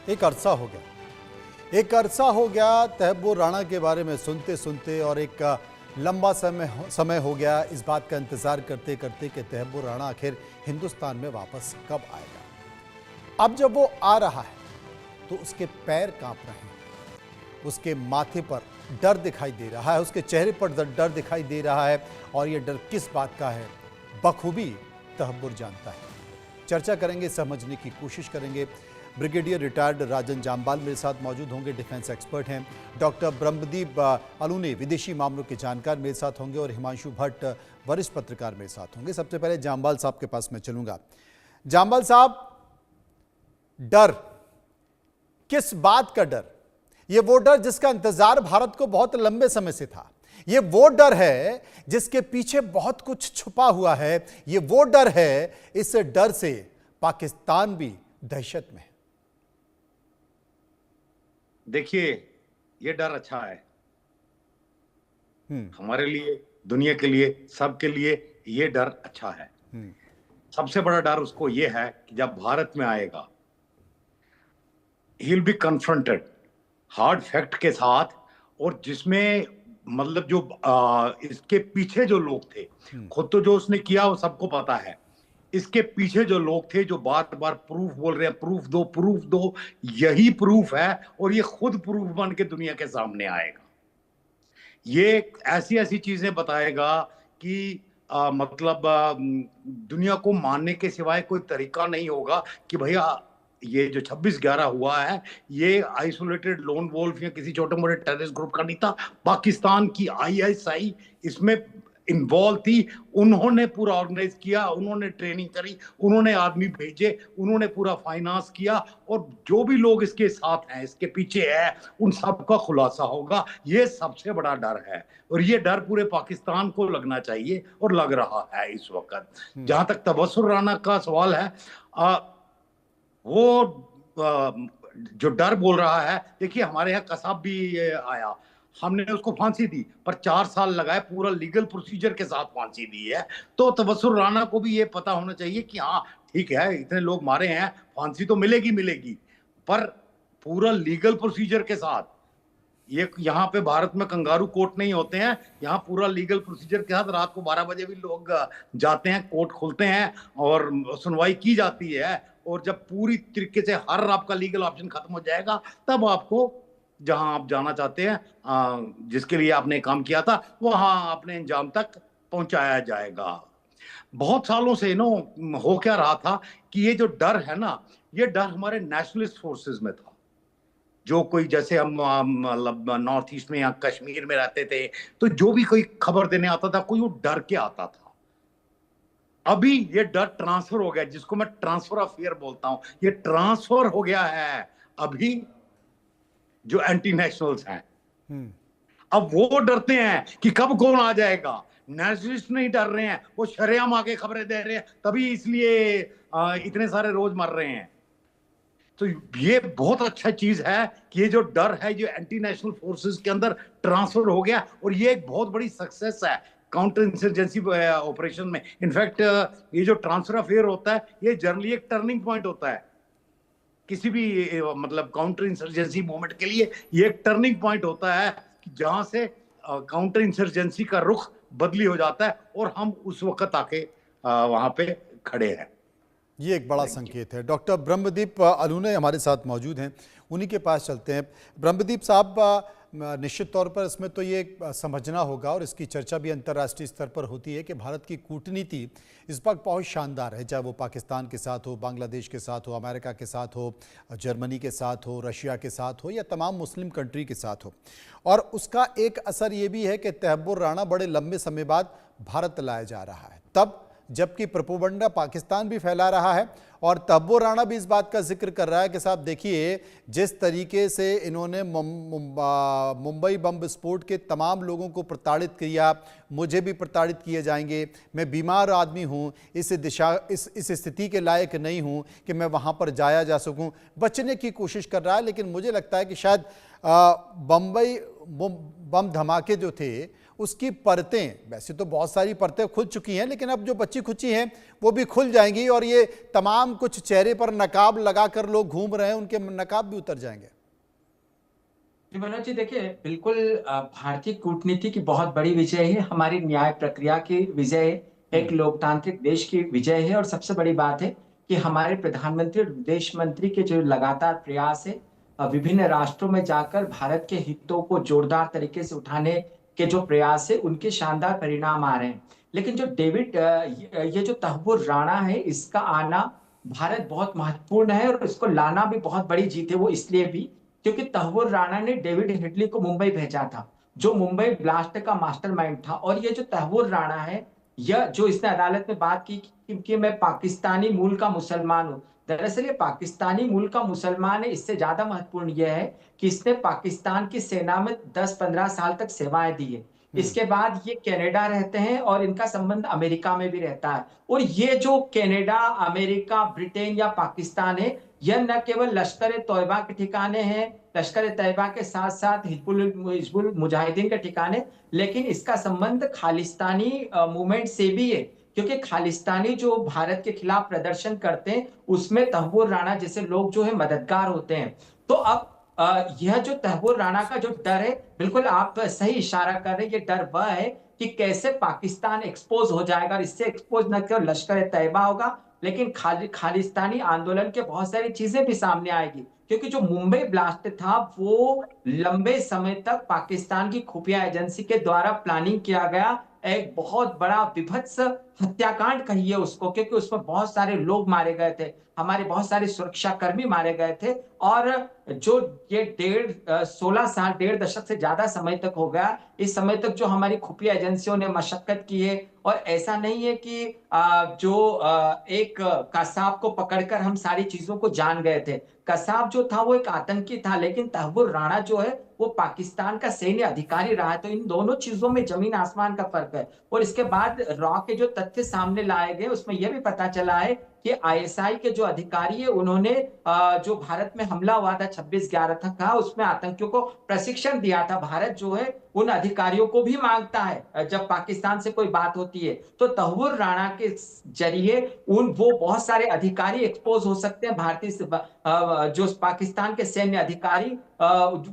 एक अरसा हो गया तहब्बुर राणा के बारे में सुनते सुनते, और एक लंबा समय हो गया इस बात का इंतजार करते करते कि तहब्बुर राणा आखिर हिंदुस्तान में वापस कब आएगा। अब जब वो आ रहा है तो उसके पैर कांप रहे हैं, उसके माथे पर डर दिखाई दे रहा है, उसके चेहरे पर डर दिखाई दे रहा है, और ये डर किस बात का है बखूबी तहब्बुर जानता है। चर्चा करेंगे, समझने की कोशिश करेंगे। ब्रिगेडियर रिटायर्ड राजन जामवाल मेरे साथ मौजूद होंगे, डिफेंस एक्सपर्ट हैं। डॉक्टर ब्रह्मदीप अलूने विदेशी मामलों के जानकार मेरे साथ होंगे, और हिमांशु भट्ट वरिष्ठ पत्रकार मेरे साथ होंगे। सबसे पहले जामवाल साहब के पास मैं चलूंगा। जामवाल साहब, डर, किस बात का डर? ये वो डर जिसका इंतजार भारत को बहुत लंबे समय से था। ये वो डर है जिसके पीछे बहुत कुछ छुपा हुआ है। ये वो डर है, इस डर से पाकिस्तान भी दहशत में है। देखिए, ये डर अच्छा है हमारे लिए, दुनिया के लिए, सबके लिए। ये डर अच्छा है। सबसे बड़ा डर उसको ये है कि जब भारत में आएगा, he will be confronted hard fact के साथ, और जिसमें मतलब जो इसके पीछे जो लोग थे, खुद तो जो उसने किया वो सबको पता है। इसके पीछे जो लोग थे जो बार बार प्रूफ बोल रहे हैं, प्रूफ दो प्रूफ दो, यही प्रूफ है, और ये खुद प्रूफ बन के दुनिया के सामने आएगा। ये ऐसी ऐसी चीजें बताएगा कि मतलब दुनिया को मानने के सिवाय कोई तरीका नहीं होगा कि भैया ये जो 26/11 हुआ है, ये आइसोलेटेड लोन वोल्फ या किसी छोटे मोटे टेररिस्ट ग्रुप का नहीं था। पाकिस्तान की आईएसआई इसमें इन्वॉल्व थी। उन्होंने पूरा ऑर्गेनाइज किया, उन्होंने ट्रेनिंग करी, उन्होंने आदमी भेजे, उन्होंने पूरा फाइनेंस किया, और जो भी लोग इसके साथ हैं, इसके पीछे है, उन सबका खुलासा होगा। ये सबसे बड़ा डर है, और ये डर पूरे पाकिस्तान को लगना चाहिए, और लग रहा है इस वक्त। जहां तक तबस्सुर राणा का सवाल है, वो जो डर बोल रहा है, देखिए हमारे यहाँ कसाब भी आया, हमने उसको फांसी दी, पर 4 साल लगाए, पूरा लीगल प्रोसीजर के साथ फांसी दी है। तो तबस्सुर राणा को भी ये पता होना चाहिए कि हाँ ठीक है, इतने लोग मारे हैं, फांसी तो मिलेगी, पर पूरा लीगल प्रोसीजर के साथ। ये यहाँ पे भारत में कंगारू कोर्ट नहीं होते हैं, यहाँ पूरा लीगल प्रोसीजर के साथ रात को 12 बजे भी लोग जाते हैं, कोर्ट खुलते हैं और सुनवाई की जाती है। और जब पूरी तरीके से हर आपका लीगल ऑप्शन खत्म हो जाएगा, तब आपको जहां आप जाना चाहते हैं, जिसके लिए आपने काम किया था, वहां अपने अंजाम तक पहुंचाया जाएगा। बहुत सालों से हो क्या रहा था कि ये जो डर है ना, ये डर हमारे नेशनलिस्ट फोर्सेस में था। जो कोई, जैसे हम मतलब नॉर्थ ईस्ट में या कश्मीर में रहते थे, तो जो भी कोई खबर देने आता था, कोई वो डर के आता था। अभी ये डर ट्रांसफर हो गया, जिसको मैं ट्रांसफर ऑफ फियर बोलता हूं। ये ट्रांसफर हो गया है अभी जो एंटी नेशनल्स हैं। अब वो डरते हैं कि कब कौन आ जाएगा। नेशनलिस्ट नहीं डर रहे हैं, वो शरेआम आके खबरें दे रहे हैं, तभी इसलिए इतने सारे रोज मर रहे हैं। तो ये बहुत अच्छा चीज है कि ये जो डर है, ये एंटी नेशनल फोर्सेस के अंदर ट्रांसफर हो गया, और ये एक बहुत बड़ी सक्सेस है काउंटर इंसर्जेंसी ऑपरेशन में। इनफैक्ट ये जो ट्रांसफर ऑफ फेयर होता है, ये जनरली एक टर्निंग पॉइंट होता है किसी भी मतलब काउंटर इंसर्जेंसी मूवमेंट के लिए। ये एक टर्निंग पॉइंट होता है कि जहां से काउंटर इंसर्जेंसी का रुख बदली हो जाता है, और हम उस वक्त आके वहां पे खड़े हैं। ये एक बड़ा संकेत है। डॉक्टर ब्रह्मदीप अलूने हमारे साथ मौजूद हैं, उन्हीं के पास चलते हैं। ब्रह्मदीप साहब, निश्चित तौर पर इसमें तो ये समझना होगा, और इसकी चर्चा भी अंतर्राष्ट्रीय स्तर पर होती है कि भारत की कूटनीति इस वक्त बहुत शानदार है, चाहे वो पाकिस्तान के साथ हो, बांग्लादेश के साथ हो, अमेरिका के साथ हो, जर्मनी के साथ हो, रशिया के साथ हो, या तमाम मुस्लिम कंट्री के साथ हो। और उसका एक असर ये भी है कि तहब्बुर राणा बड़े लंबे समय बाद भारत लाया जा रहा है, तब जबकि प्रोपेगेंडा पाकिस्तान भी फैला रहा है, और तहब्बुर राणा भी इस बात का जिक्र कर रहा है कि साहब देखिए, जिस तरीके से इन्होंने मुंबई बम विस्फोट के तमाम लोगों को प्रताड़ित किया, मुझे भी प्रताड़ित किए जाएंगे। मैं बीमार आदमी हूँ, इस स्थिति के लायक नहीं हूँ कि मैं वहाँ पर जा सकूँ। बचने की कोशिश कर रहा है, लेकिन मुझे लगता है कि शायद बम्बई बम धमाके जो थे, उसकी परतें, वैसे तो बहुत सारी परतें खुल चुकी हैं, लेकिन अब जो बची खुची हैं वो भी खुल जाएंगी और ये तमाम कुछ चेहरे पर नकाब लगाकर लोग घूम रहे हैं, उनके नकाब भी उतर जाएंगे। जी मनोज जी, देखिए बिल्कुल भारतीय कूटनीति की बहुत बड़ी विजय है, हमारी न्याय प्रक्रिया की विजय है, एक लोकतांत्रिक देश की विजय है। और सबसे बड़ी बात है कि हमारे प्रधानमंत्री और विदेश मंत्री के जो लगातार प्रयास है विभिन्न राष्ट्रों में जाकर भारत के हितों को जोरदार तरीके से उठाने के जो प्रयास है, उनके शानदार परिणाम आ रहे हैं। लेकिन जो डेविड ये जो तहव्वुर राणा है, इसका आना भारत बहुत महत्वपूर्ण है और इसको लाना भी बहुत बड़ी जीत है। वो इसलिए भी क्योंकि तहव्वुर राणा ने डेविड हेडली को मुंबई भेजा था, जो मुंबई ब्लास्ट का मास्टरमाइंड था। और ये जो तहव्वुर राणा है, यह जो इसने अदालत में बात की कि मैं पाकिस्तानी मूल का मुसलमान हूं, दरअसल ये पाकिस्तानी मूल का मुसलमान है। इससे ज्यादा महत्वपूर्ण यह है कि इसने पाकिस्तान की सेना में 10-15 साल तक सेवाएं दी है। इसके बाद ये कनाडा रहते हैं और इनका संबंध अमेरिका में भी रहता है। और ये जो कनाडा, अमेरिका, ब्रिटेन या पाकिस्तान है, यह न केवल लश्कर ए तोयबा के ठिकाने हैं, लश्कर ए तैयबा के साथ साथ हिजबुल मुजाहिदीन के ठिकाने, लेकिन इसका संबंध खालिस्तानी मूवमेंट से भी है। क्योंकि खालिस्तानी जो भारत के खिलाफ प्रदर्शन करते हैं, उसमें तहव्वुर राणा जैसे लोग जो है मददगार होते हैं। तो अब यह जो तहव्वुर राणा का जो डर है, बिल्कुल आप सही इशारा कर रहे हैं, ये डर वह है कि कैसे पाकिस्तान एक्सपोज हो जाएगा। और इससे एक्सपोज न केवल लश्कर ए तैयबा होगा, लेकिन खालिस्तानी आंदोलन के बहुत सारी चीजें भी सामने आएगी। क्योंकि जो मुंबई ब्लास्ट था, वो लंबे समय तक पाकिस्तान की खुफिया एजेंसी के द्वारा प्लानिंग किया गया एक बहुत बड़ा विभत्स हत्याकांड कहिए उसको, क्योंकि उसमें बहुत सारे लोग मारे गए थे, हमारे बहुत सारे सुरक्षा कर्मी मारे गए थे। और जो ये 16 साल, 1.5 दशक से ज्यादा समय तक हो गया, इस समय तक जो हमारी खुफिया एजेंसियों ने मशक्कत की है। और ऐसा नहीं है कि एक कसाब को पकड़कर हम सारी चीजों को जान गए थे। कसाब जो था वो एक आतंकी था, लेकिन तहव्वुर राणा जो है वो पाकिस्तान का सैन्य अधिकारी रहा है। तो इन दोनों चीजों में जमीन आसमान का फर्क है। और इसके बाद रॉ के जो तथ्य सामने लाए गए, उसमें यह भी पता चला है कि आईएसआई के जो अधिकारी है, उन्होंने जो भारत में हमला हुआ था 26/11 का, उसमें आतंकियों को प्रशिक्षण दिया था। भारत जो है उन अधिकारियों को भी मांगता है जब पाकिस्तान से कोई बात होती है। तो तहव्वुर राणा के जरिए वो बहुत सारे अधिकारी एक्सपोज हो सकते हैं। भारतीय जो पाकिस्तान के सैन्य अधिकारी,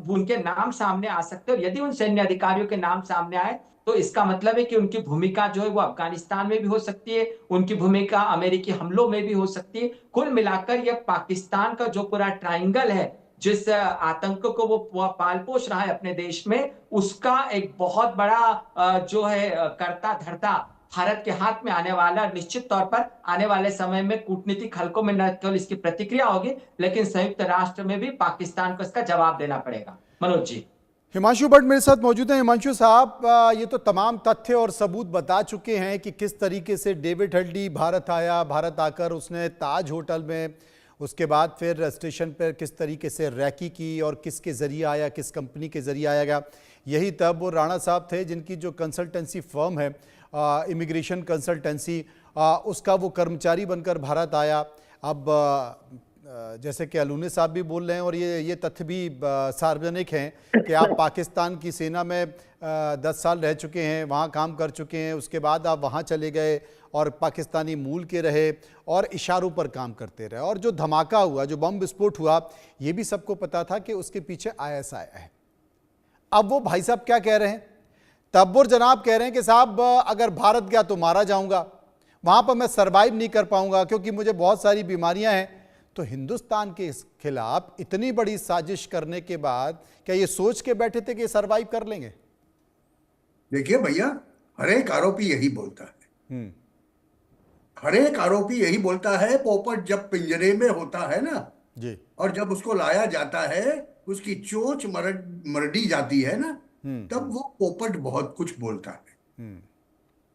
उनके नाम सामने आ सकते हैं। और यदि उन सैन्य अधिकारियों के नाम सामने आए, तो इसका मतलब है कि उनकी भूमिका जो है वो अफगानिस्तान में भी हो सकती है, उनकी भूमिका अमेरिकी हमलों में भी हो सकती है। कुल मिलाकर यह पाकिस्तान का जो पूरा ट्रायंगल है, जिस आतंक को वो पाल पोष रहा है अपने देश में, उसका एक बहुत बड़ा जो है करता धरता भारत के हाथ में आने वाला। निश्चित तौर पर आने वाले समय में कूटनीतिक हलकों में न केवल इसकी प्रतिक्रिया होगी, लेकिन संयुक्त राष्ट्र में भी पाकिस्तान को इसका जवाब देना पड़ेगा। मनोज जी। हिमांशु भट्ट मेरे साथ मौजूद हैं। हिमांशु साहब, ये तो तमाम तथ्य और सबूत बता चुके हैं कि किस तरीके से डेविड हेडली भारत आया, भारत आकर उसने ताज होटल में, उसके बाद फिर स्टेशन पर किस तरीके से रैकी की और किसके ज़रिए आया, किस कंपनी के ज़रिए आया गया। यही तब वो राणा साहब थे जिनकी जो कंसल्टेंसी फर्म है, इमिग्रेशन कंसल्टेंसी, उसका वो कर्मचारी बनकर भारत आया। अब जैसे कि अलूने साहब भी बोल रहे हैं और ये तथ्य भी सार्वजनिक हैं कि आप पाकिस्तान की सेना में 10 साल रह चुके हैं, वहाँ काम कर चुके हैं, उसके बाद आप वहाँ चले गए और पाकिस्तानी मूल के रहे और इशारों पर काम करते रहे। और जो धमाका हुआ, जो बम विस्फोट हुआ, ये भी सबको पता था कि उसके पीछे आईएसआई है। अब वो भाई साहब क्या कह रहे हैं? तब्बुर जनाब कह रहे हैं कि साहब अगर भारत गया तो मारा जाऊंगा, वहाँ पर मैं सर्वाइव नहीं कर पाऊंगा क्योंकि मुझे बहुत सारी बीमारियां हैं। तो हिंदुस्तान के खिलाफ इतनी बड़ी साजिश करने के बाद क्या ये सोच के बैठे थे कि सर्वाइव कर लेंगे? देखिए भैया, हर एक आरोपी यही बोलता है। हर एक आरोपी यही बोलता है। पोपट जब पिंजरे में होता है ना जी, और जब उसको लाया जाता है, उसकी चोंच मरडी जाती है ना, तब वो पोपट बहुत कुछ बोलता है।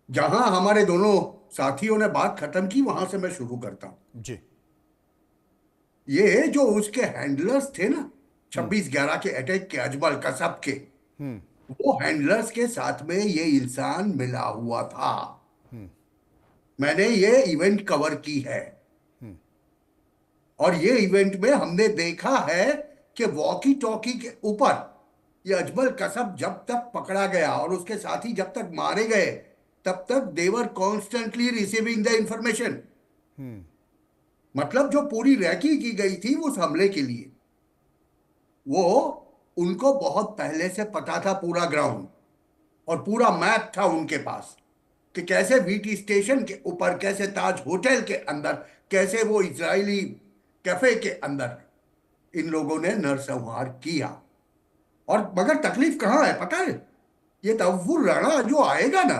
जहां हमारे दोनों साथियों ने बात खत्म की, वहां से मैं शुरू करता हूं जी। ये जो उसके हैंडलर्स थे ना 26/11 के अटैक के, अजमल कसब के, वो हैंडलर्स के साथ में ये इंसान मिला हुआ था। मैंने ये इवेंट कवर की है और ये इवेंट में हमने देखा है कि वॉकी टॉकी के ऊपर ये अजमल कसब जब तक पकड़ा गया और उसके साथी जब तक मारे गए, तब तक they were constantly receiving the information. मतलब जो पूरी रैकी की गई थी उस हमले के लिए, वो उनको बहुत पहले से पता था पूरा ग्राउंड, और पूरा मैप था उनके पास कि कैसे वीटी स्टेशन के ऊपर, कैसे ताज होटल के अंदर, कैसे वो इजरायली कैफे के अंदर इन लोगों ने नरसंहार किया। और मगर तकलीफ कहाँ है पता है? ये तहव्वुर राणा जो आएगा ना,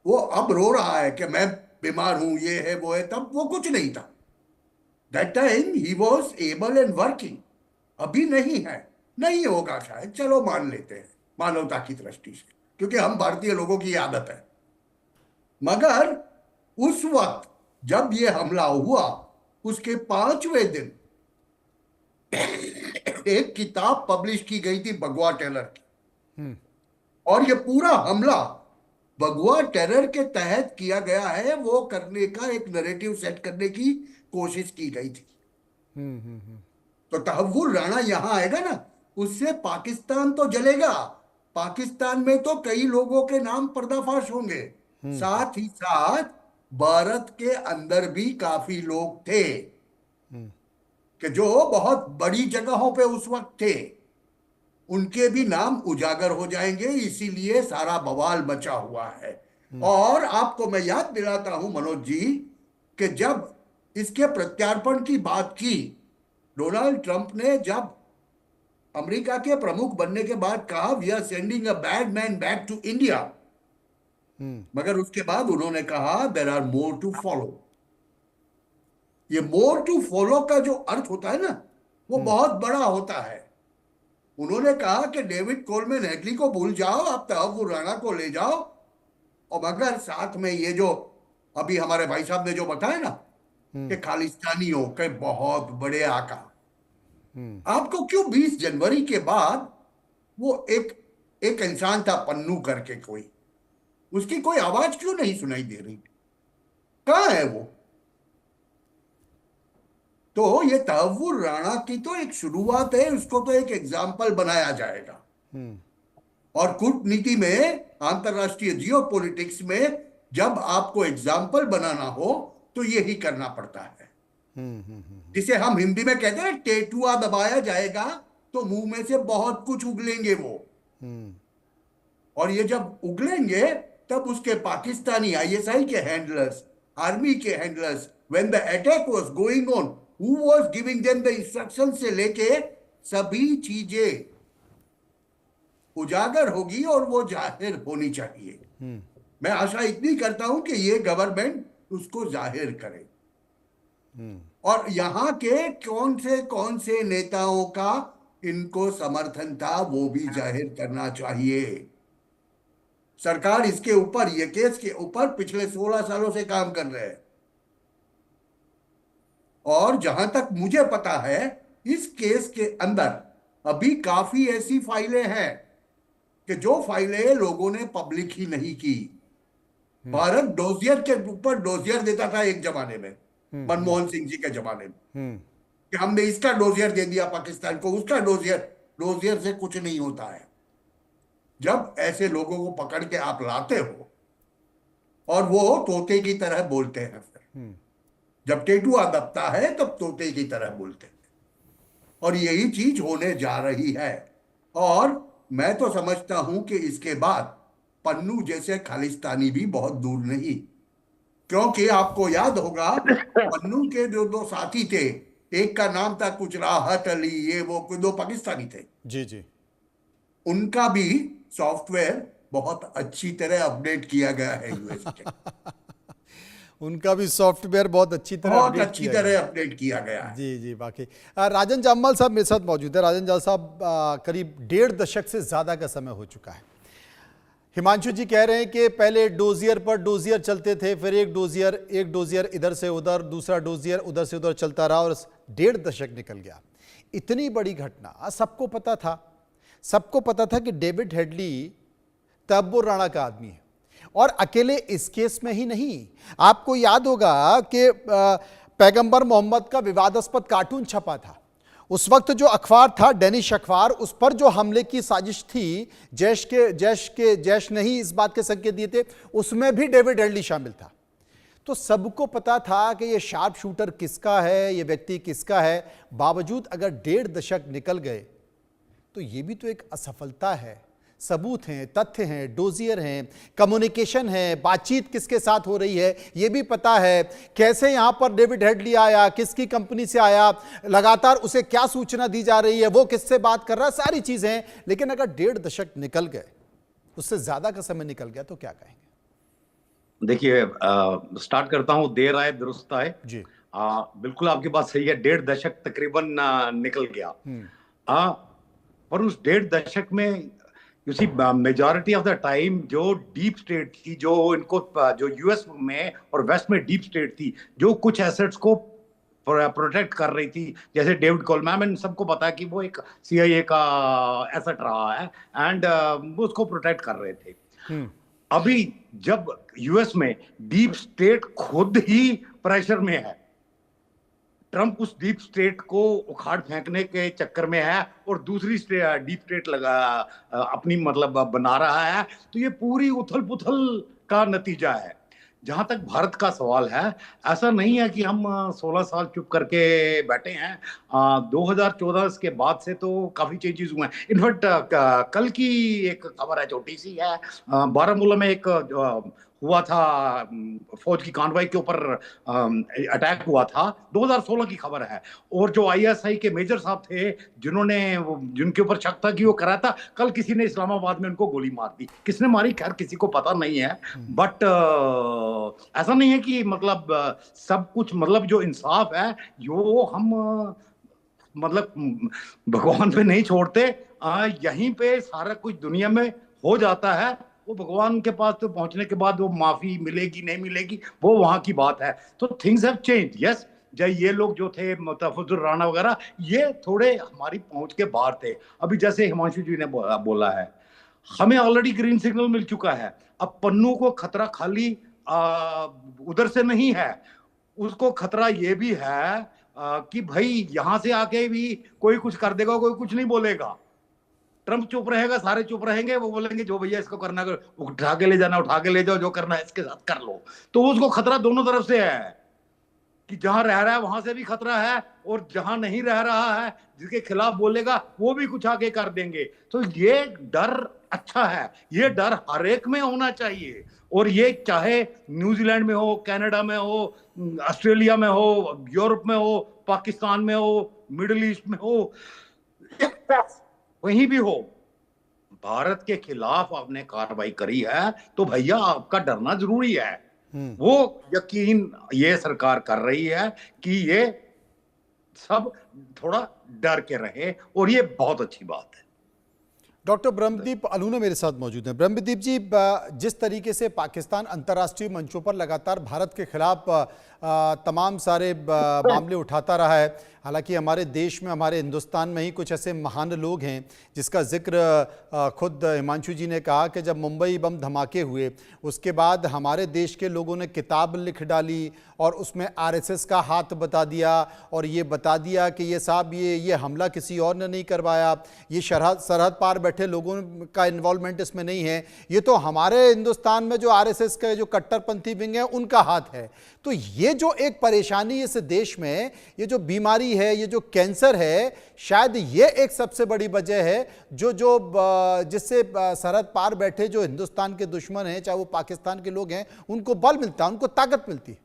वो अब रो रहा है कि मैं बीमार हूं, ये है वो है, तब वो कुछ नहीं था। That time he was able and working. अभी नहीं है, नहीं होगा शायद, चलो मान लेते हैं मानवता की दृष्टि से, क्योंकि हम भारतीय लोगों की आदत है। मगर उस वक्त जब ये हमला हुआ, उसके 5वें दिन एक किताब पब्लिश की गई थी भगवा टेरर की, और ये पूरा हमला भगवा टेरर के तहत किया गया है, वो करने का एक नैरेटिव सेट करने की कोशिश की गई थी। तो तहव्वुर राणा यहां आएगा ना, उससे पाकिस्तान तो जलेगा, पाकिस्तान में तो कई लोगों के नाम पर्दाफाश होंगे, साथ ही साथ भारत के अंदर भी काफी लोग थे कि जो बहुत बड़ी जगहों पे उस वक्त थे, उनके भी नाम उजागर हो जाएंगे। इसीलिए सारा बवाल मचा हुआ है। और आपको मैं याद दिलाता हूं मनोज जी कि जब इसके प्रत्यार्पण की बात की, डोनाल्ड ट्रंप ने जब अमेरिका के प्रमुख बनने के बाद कहा we are sending a bad man back to India, मगर उसके बाद उन्होंने कहा there are more to follow. ये मोर टू फॉलो का जो अर्थ होता है ना, वो बहुत बड़ा होता है। उन्होंने कहा कि डेविड कोलमैन हेडली को भूल जाओ, आप तहव्वुर राणा को ले जाओ, और मगर साथ में ये जो अभी हमारे भाई साहब ने जो बताया ना कि खालिस्तानियों के बहुत बड़े आका, आपको क्यों 20 जनवरी के बाद वो एक इंसान था पन्नू करके, कोई उसकी कोई आवाज क्यों नहीं सुनाई दे रही? कहां है वो? तो ये तहव्वुर राणा की तो एक शुरुआत है, उसको तो एक एग्जाम्पल बनाया जाएगा। और कूटनीति में, अंतरराष्ट्रीय जियोपॉलिटिक्स में जब आपको एग्जाम्पल बनाना हो तो यही करना पड़ता है। जिसे हम हिंदी में कहते हैं टेटुआ दबाया जाएगा तो मुंह में से बहुत कुछ उगलेंगे वो। और ये जब उगलेंगे तब उसके पाकिस्तानी आईएसआई के हैंडलर्स, आर्मी के handlers, when the attack was going on, who was giving them the instruction से लेके सभी चीजें उजागर होगी और वो जाहिर होनी चाहिए। मैं आशा इतनी करता हूं कि ये गवर्नमेंट उसको जाहिर करे, और यहां के कौन से नेताओं का इनको समर्थन था वो भी जाहिर करना चाहिए। सरकार इसके ऊपर, ये केस के ऊपर पिछले 16 सालों से काम कर रहे हैं, और जहां तक मुझे पता है इस केस के अंदर अभी काफी ऐसी फाइलें हैं कि जो फाइलें लोगों ने पब्लिक ही नहीं की। भारत डोजियर के ऊपर डोजियर देता था एक जमाने में, मनमोहन सिंह जी के जमाने में, कि हमने इसका डोजियर दे दिया पाकिस्तान को, उसका डोजियर से कुछ नहीं होता है। जब ऐसे लोगों को पकड़ के आप लाते हो और वो तोते की तरह बोलते हैं, फिर जब टेटुआ दबता है तब तोते की तरह बोलते हैं, और यही चीज होने जा रही है। और मैं तो समझता हूं कि इसके बाद पन्नू जैसे खालिस्तानी भी बहुत दूर नहीं, क्योंकि आपको याद होगा पन्नू के जो दो साथी थे, एक का नाम था कुछ राहत अली, ये वो कोई दो पाकिस्तानी थे, जी जी, उनका भी सॉफ्टवेयर बहुत अच्छी तरह अपडेट किया गया है यूएस के। उनका भी सॉफ्टवेयर बहुत अच्छी तरह अपडेट किया गया है। जी जी। बाकी राजन जामवाल साहब मेरे साथ मौजूद है। राजन जामवाल साहब, करीब 1.5 दशक से ज़्यादा का समय हो चुका है। हिमांशु जी कह रहे हैं कि पहले डोजियर पर डोजियर चलते थे, फिर एक डोजियर इधर से उधर, दूसरा डोजियर उधर से उधर चलता रहा और 1.5 दशक निकल गया। इतनी बड़ी घटना, सबको पता था कि डेविड हेडली तहव्वुर राणा का आदमी है, और अकेले इस केस में ही नहीं। आपको याद होगा कि पैगंबर मोहम्मद का विवादास्पद कार्टून छपा था, उस वक्त जो अखबार था डेनिश अखबार, उस पर जो हमले की साजिश थी, जैश ने ही इस बात के संकेत दिए थे, उसमें भी डेविड हेडली शामिल था। तो सबको पता था कि ये शार्प शूटर किसका है, ये व्यक्ति किसका है। बावजूद अगर 1.5 दशक निकल गए तो ये भी तो एक असफलता है। सबूत हैं, तथ्य हैं, डोजियर हैं, कम्युनिकेशन है, बातचीत किसके साथ हो रही है ये भी पता है, कैसे यहाँ पर डेविड हेडली आया, किसकी कंपनी से आया, लगातार उसे क्या सूचना दी जा रही है, वो किससे बात कर रहा है, सारी चीजें। लेकिन अगर 1.5 दशक निकल गए, उससे ज्यादा का समय निकल गया, तो क्या कहेंगे? देखिए, स्टार्ट करता हूँ, देर आए दुरुस्त आए जी। बिल्कुल आपकी बात सही है। 1.5 दशक तकरीबन निकल गया। पर उस 1.5 दशक में you see majority of the time जो डीप स्टेट थी, जो इनको जो यूएस में और वेस्ट में डीप स्टेट थी, जो कुछ एसेट्स को प्रोटेक्ट कर रही थी, जैसे डेविड कोलमैन, सबको पता है कि वो एक सीआईए का एसेट रहा है एंड वो उसको प्रोटेक्ट कर रहे थे। अभी जब यूएस में डीप स्टेट खुद ही प्रेशर में है, ट्रंप उस डीप स्टेट को उखाड़ फेंकने के चक्कर में है और दूसरी डीप स्टेट लगा अपनी मतलब बना रहा है, तो ये पूरी उथल पुथल का नतीजा है। जहां तक भारत का सवाल है, ऐसा नहीं है कि हम 16 साल चुप करके बैठे हैं। 2014 के बाद से तो काफी चेंजेस हुए हैं। इनफैक्ट कल की एक खबर है, छोटी सी है, बारामूला में एक हुआ था, फौज की कार्रवाई के ऊपर अटैक हुआ था, 2016 की खबर है। और जो आईएसआई के मेजर साहब थे, जिनके ऊपर शक था कि वो करा था, कल किसी ने इस्लामाबाद में उनको गोली मार दी। किसने मारी खैर किसी को पता नहीं है, बट ऐसा नहीं है कि मतलब सब कुछ मतलब जो इंसाफ है जो हम मतलब भगवान पे नहीं छोड़ते, यहीं पे सारा कुछ दुनिया में हो जाता है। वो भगवान के पास तो पहुंचने के बाद वो माफी मिलेगी नहीं मिलेगी वो वहां की बात है। तो थिंग्स हैव चेंज, यस। जब ये लोग जो थे तफजुर राणा वगैरह, ये थोड़े हमारी पहुंच के बाहर थे। अभी जैसे हिमांशु जी ने बोला है, हमें ऑलरेडी ग्रीन सिग्नल मिल चुका है। अब पन्नू को खतरा खाली उधर से नहीं है, उसको खतरा ये भी है कि भाई यहां से आके भी कोई कुछ कर देगा, कोई कुछ नहीं बोलेगा। ट्रंप चुप रहेगा, सारे चुप रहेंगे, वो बोलेंगे जो भैया इसको करना है उठा के ले जाना, उठा के ले जाओ, जो करना है इसके साथ कर लो। तो उसको खतरा दोनों तरफ से है कि जहां रह रहा है वहां से भी खतरा है, और जहां नहीं रह रहा है जिसके खिलाफ बोलेगा वो भी कुछ आगे कर देंगे। तो ये डर अच्छा है, ये डर हर एक में होना चाहिए। और ये चाहे न्यूजीलैंड में हो, कनाडा में हो, ऑस्ट्रेलिया में हो, यूरोप में हो, पाकिस्तान में हो, मिडिल ईस्ट में हो, वहीं भी हो, भारत के खिलाफ आपने कार्रवाई करी है तो भैया आपका डरना जरूरी है। वो यकीन ये सरकार कर रही है कि ये सब थोड़ा डर के रहे, और ये बहुत अच्छी बात है। डॉक्टर ब्रह्मदीप अलूना मेरे साथ मौजूद हैं। ब्रह्मदीप जी, जिस तरीके से पाकिस्तान अंतर्राष्ट्रीय मंचों पर लगातार भारत के खिलाफ तमाम सारे मामले उठाता रहा है, हालांकि हमारे देश में, हमारे हिंदुस्तान में ही कुछ ऐसे महान लोग हैं जिसका जिक्र खुद हिमांशु जी ने कहा कि जब मुंबई बम धमाके हुए उसके बाद हमारे देश के लोगों ने किताब लिख डाली और उसमें आरएसएस का हाथ बता दिया और ये बता दिया कि ये साहब ये हमला किसी और ने नहीं करवाया, ये सरहद पार बैठे लोगों का इन्वॉल्वमेंट इसमें नहीं है, ये तो हमारे हिंदुस्तान में जो आरएसएस के जो कट्टरपंथी विंग है उनका हाथ है। तो ये जो एक परेशानी इस देश में, ये जो बीमारी है, ये जो कैंसर है, शायद ये एक सबसे बड़ी वजह है जो जिससे सरहद पार बैठे जो हिंदुस्तान के दुश्मन हैं, चाहे वो पाकिस्तान के लोग हैं, उनको बल मिलता है, उनको ताकत मिलती है।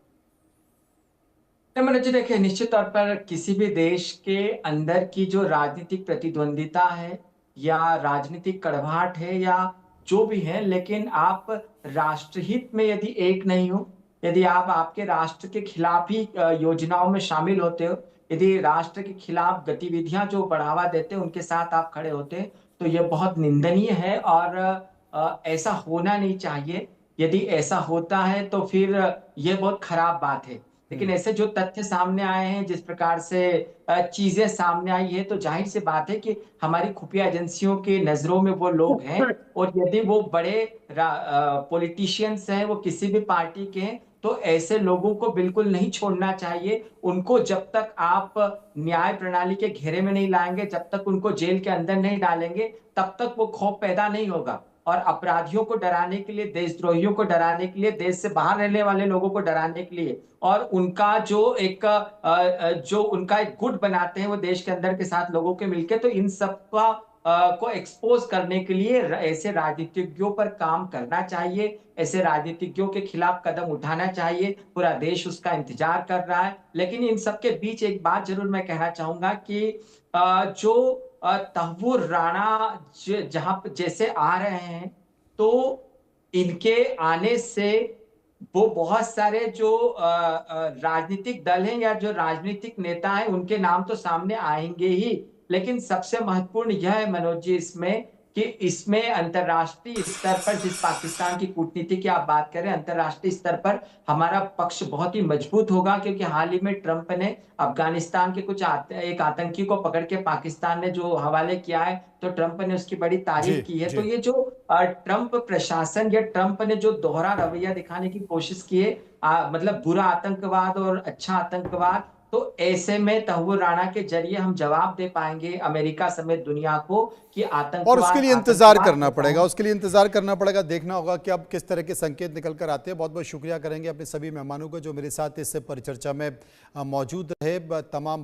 मनोज जी, देखिए, निश्चित तौर पर किसी भी देश के अंदर की जो राजनीतिक प्रतिद्वंदिता है या राजनीतिक कड़वाहट है या जो भी है, लेकिन आप राष्ट्रहित में यदि एक नहीं हो, यदि आप आपके राष्ट्र के खिलाफ ही योजनाओं में शामिल होते हो, यदि राष्ट्र के खिलाफ गतिविधियां जो बढ़ावा देते हैं उनके साथ आप खड़े होते हैं, तो यह बहुत निंदनीय है और ऐसा होना नहीं चाहिए। यदि ऐसा होता है तो फिर यह बहुत खराब बात है। लेकिन ऐसे जो तथ्य सामने आए हैं, जिस प्रकार से चीजें सामने आई है, तो जाहिर सी बात है कि हमारी खुफिया एजेंसियों की नजरों में वो लोग हैं, और यदि वो बड़े पॉलिटिशियंस हैं, वो किसी भी पार्टी के हैं, तो ऐसे लोगों को बिल्कुल नहीं छोड़ना चाहिए। उनको जब तक आप न्याय प्रणाली के घेरे में नहीं लाएंगे, जब तक उनको जेल के अंदर नहीं डालेंगे, तब तक वो खौफ पैदा नहीं होगा। और अपराधियों को डराने के लिए, देशद्रोहियों को डराने के लिए, देश से बाहर रहने वाले लोगों को डराने के लिए, और उनका जो उनका एक गुट बनाते हैं वो देश के अंदर के साथ लोगों के मिलकर, तो इन सब का को एक्सपोज करने के लिए ऐसे राजनीतिज्ञों पर काम करना चाहिए, ऐसे राजनीतिज्ञों के खिलाफ कदम उठाना चाहिए। पूरा देश उसका इंतजार कर रहा है। लेकिन इन सब के बीच एक बात जरूर मैं कहना चाहूंगा कि जो तहव्वुर राणा जहां जैसे आ रहे हैं, तो इनके आने से वो बहुत सारे जो राजनीतिक दल हैं या जो राजनीतिक नेता हैं, उनके नाम तो सामने आएंगे ही। लेकिन सबसे महत्वपूर्ण यह है मनोज जी इसमें, कि इसमें अंतर्राष्ट्रीय स्तर पर, जिस पाकिस्तान की कूटनीति की आप बात करें, अंतर्राष्ट्रीय स्तर पर हमारा पक्ष बहुत ही मजबूत होगा। क्योंकि हाल ही में ट्रंप ने अफगानिस्तान के एक आतंकी को पकड़ के पाकिस्तान ने जो हवाले किया है, तो ट्रंप ने उसकी बड़ी जी तारीफ की है। जी। तो ये जो ट्रंप प्रशासन या ट्रंप ने जो दोहरा रवैया दिखाने की कोशिश की है, मतलब बुरा आतंकवाद और अच्छा आतंकवाद, तो ऐसे में तहव्वुर राणा के जरिए हम जवाब दे पाएंगे अमेरिका समेत दुनिया को कि और उसके लिए इंतजार करना पड़ेगा, आतंकवाद उसके लिए इंतजार करना पड़ेगा, देखना होगा कि अब किस तरह के संकेत निकल कर आते हैं। बहुत बहुत शुक्रिया करेंगे अपने सभी मेहमानों को जो मेरे साथ इस परिचर्चा में मौजूद रहे। तमाम